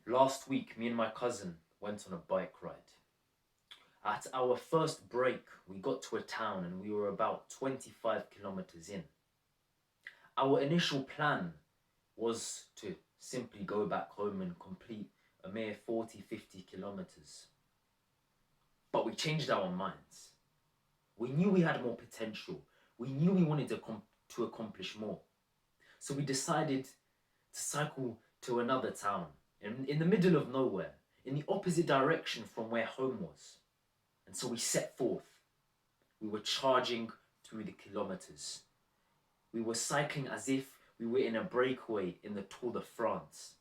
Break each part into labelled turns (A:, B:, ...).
A: Last week, me and my cousin went on a bike ride. At our first break, we got to a town and we were about 25 kilometers in. Our initial plan was to simply go back home and complete a mere 40, 50 kilometers. But we changed our minds. We knew we had more potential. We knew we wanted to accomplish more. So we decided to cycle to another town in the middle of nowhere, in the opposite direction from where home was. And so we set forth. We were charging through the kilometers. We were cycling as if we were in a breakaway in the Tour de France.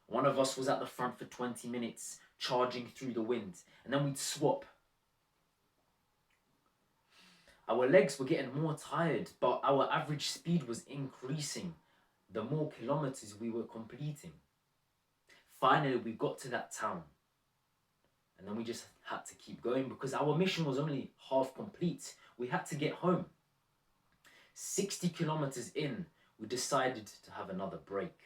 A: One of us was at the front for 20 minutes, charging through the wind, and then we'd swap. Our legs were getting more tired, but our average speed was increasing the more kilometers we were completing. Finally, we got to that town. And then we just had to keep going because our mission was only half complete. We had to get home. 60 kilometers in, we decided to have another break.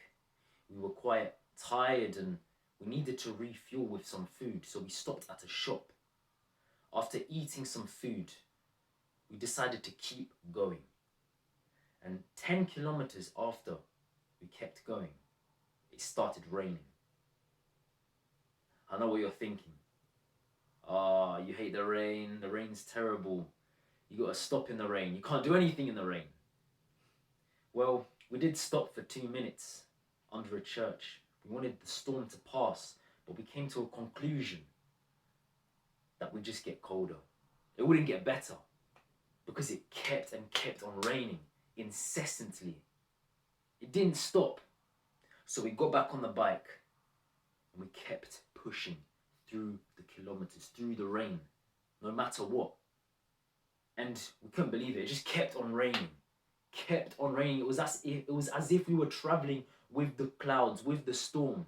A: We were quite tired and we needed to refuel with some food, so we stopped at a shop. After eating some food, we decided to keep going. And 10 kilometers after we kept going, it started raining. I know what you're thinking. You hate the rain's terrible. You gotta stop in the rain. You can't do anything in the rain. Well, we did stop for 2 minutes under a church. We wanted the storm to pass, but we came to a conclusion that we'd just get colder. It wouldn't get better because it kept and kept on raining incessantly. It didn't stop. So we got back on the bike and we kept pushing through the kilometers, through the rain, no matter what. And we couldn't believe it. It just kept on raining. Kept on raining. It was as if we were traveling with the clouds, with the storm.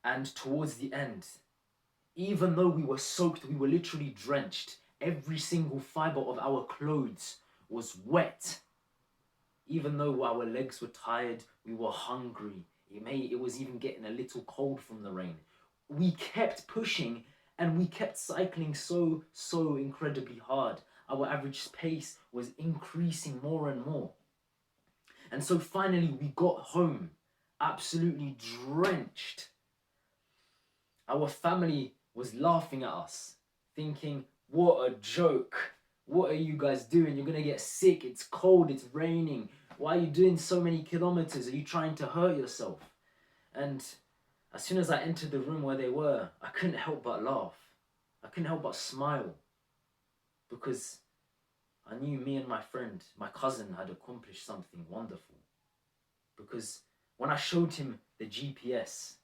A: And towards the end, even though we were soaked, we were literally drenched. Every single fiber of our clothes was wet. Even though our legs were tired, we were hungry. It was even getting a little cold from the rain. We kept pushing and we kept cycling so incredibly hard. Our average pace was increasing more and more. And so finally we got home, absolutely drenched. Our family was laughing at us, thinking, what a joke. What are you guys doing? You're gonna get sick. It's cold. It's raining. Why are you doing so many kilometers? Are you trying to hurt yourself? And as soon as I entered the room where they were, I couldn't help but laugh. I couldn't help but smile because I knew me and my friend, my cousin, had accomplished something wonderful. Because when I showed him the GPS,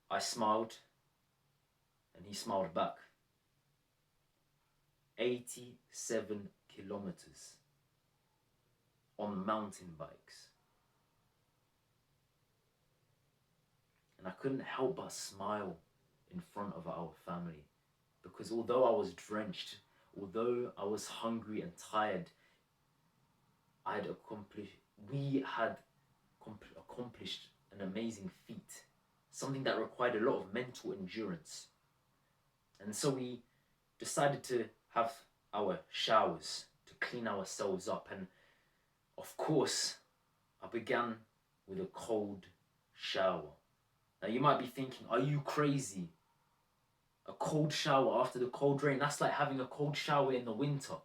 A: I smiled and he smiled back. 87 kilometers on mountain bikes. And I couldn't help but smile in front of our family because although I was drenched, although I was hungry and tired, we had accomplished an amazing feat, something that required a lot of mental endurance. And so we decided to have our showers to clean ourselves up. And of course, I began with a cold shower. Now you might be thinking, are you crazy? A cold shower after the cold rain? That's like having a cold shower in the winter.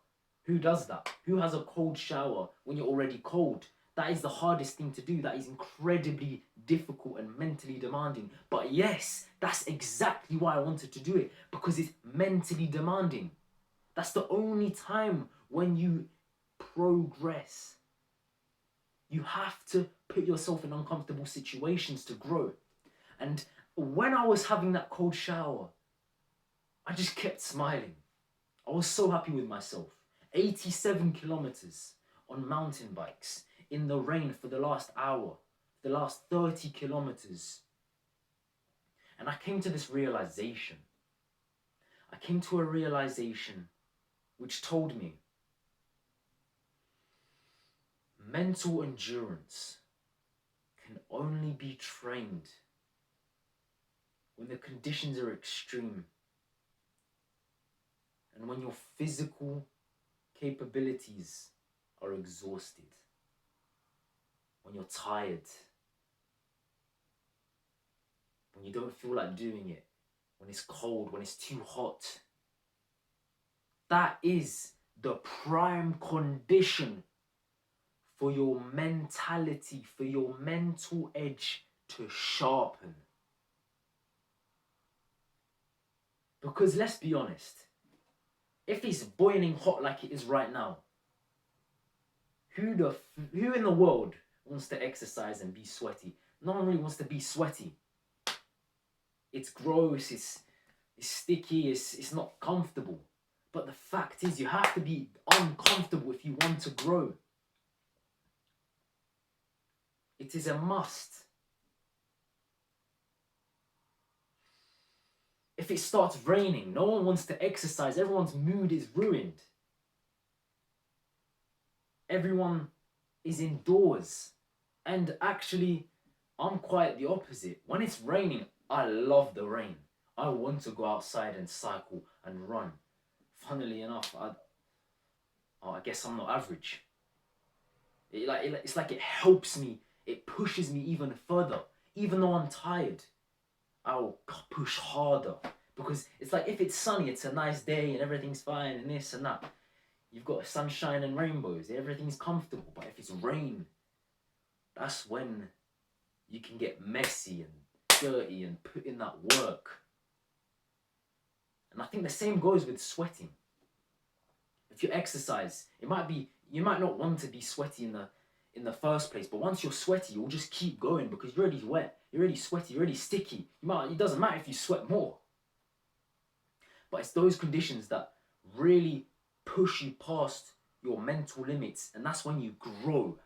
A: Who does that? Who has a cold shower when you're already cold? That is the hardest thing to do. That is incredibly difficult and mentally demanding. But yes, that's exactly why I wanted to do it, because it's mentally demanding. That's the only time when you progress. You have to put yourself in uncomfortable situations to grow. And when I was having that cold shower, I just kept smiling. I was so happy with myself. 87 kilometers on mountain bikes in the rain for the last hour, the last 30 kilometers. And I came to this realization. I came to a realization which told me Mental endurance can only be trained when the conditions are extreme and when your physical capabilities are exhausted, when you're tired, when you don't feel like doing it, when it's cold, when it's too hot. That is the prime condition for your mentality, for your mental edge to sharpen. Because let's be honest, if it's boiling hot like it is right now, who in the world wants to exercise and be sweaty? No one really wants to be sweaty. It's gross, it's sticky, it's not comfortable. But the fact is, you have to be uncomfortable if you want to grow. It is a must. If it starts raining, no one wants to exercise. Everyone's mood is ruined. Everyone is indoors. And actually, I'm quite the opposite. When it's raining, I love the rain. I want to go outside and cycle and run. Funnily enough, I guess I'm not average. It's like it helps me. It pushes me even further. Even though I'm tired, I'll push harder. Because it's like if it's sunny, it's a nice day and everything's fine and this and that. You've got sunshine and rainbows. Everything's comfortable. But if it's rain, that's when you can get messy and dirty and put in that work. And I think the same goes with sweating. If you exercise, you might not want to be sweaty in the first place, but once you're sweaty, you'll just keep going because you're already wet, you're already sweaty, you're already sticky. It doesn't matter if you sweat more. But it's those conditions that really push you past your mental limits, and that's when you grow.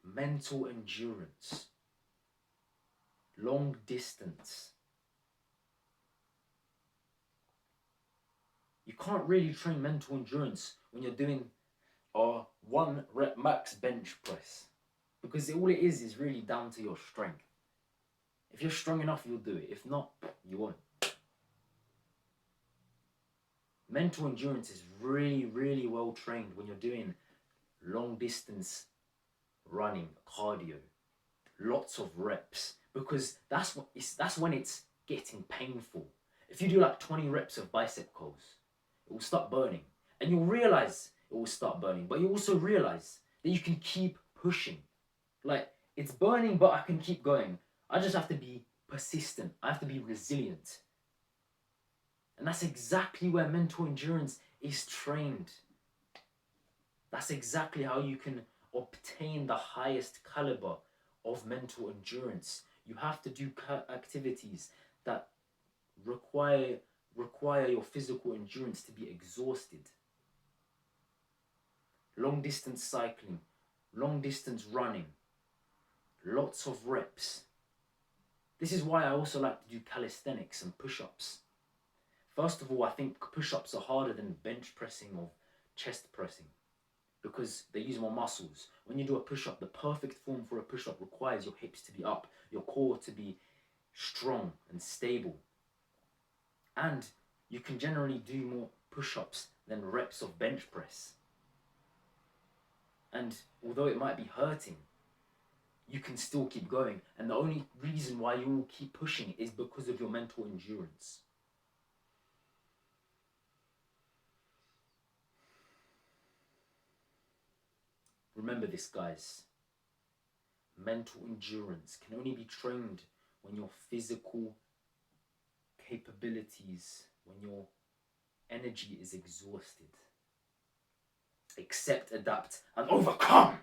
A: Mental endurance, long distance. You can't really train mental endurance when you're doing a 1 rep max bench press, because all it is really down to your strength. If you're strong enough, you'll do it. If not, you won't. Mental endurance is really, really well trained when you're doing long distance running, cardio, lots of reps, because that's when it's getting painful. If you do like 20 reps of bicep curls, it will start burning, and you'll realize it will start burning, but you also realize that you can keep pushing. Like, it's burning, but I can keep going. I just have to be persistent. I have to be resilient. And that's exactly where mental endurance is trained. That's exactly how you can obtain the highest caliber of mental endurance. You have to do activities that require your physical endurance to be exhausted. Long distance cycling, long distance running, lots of reps. This is why I also like to do calisthenics and push-ups. First of all, I think push-ups are harder than bench pressing or chest pressing because they use more muscles. When you do a push-up, the perfect form for a push-up requires your hips to be up, your core to be strong and stable. And you can generally do more push-ups than reps of bench press. And although it might be hurting, you can still keep going. And the only reason why you will keep pushing is because of your mental endurance. Remember this, guys. Mental endurance can only be trained when your physical capabilities, when your energy is exhausted. Accept, adapt, and overcome!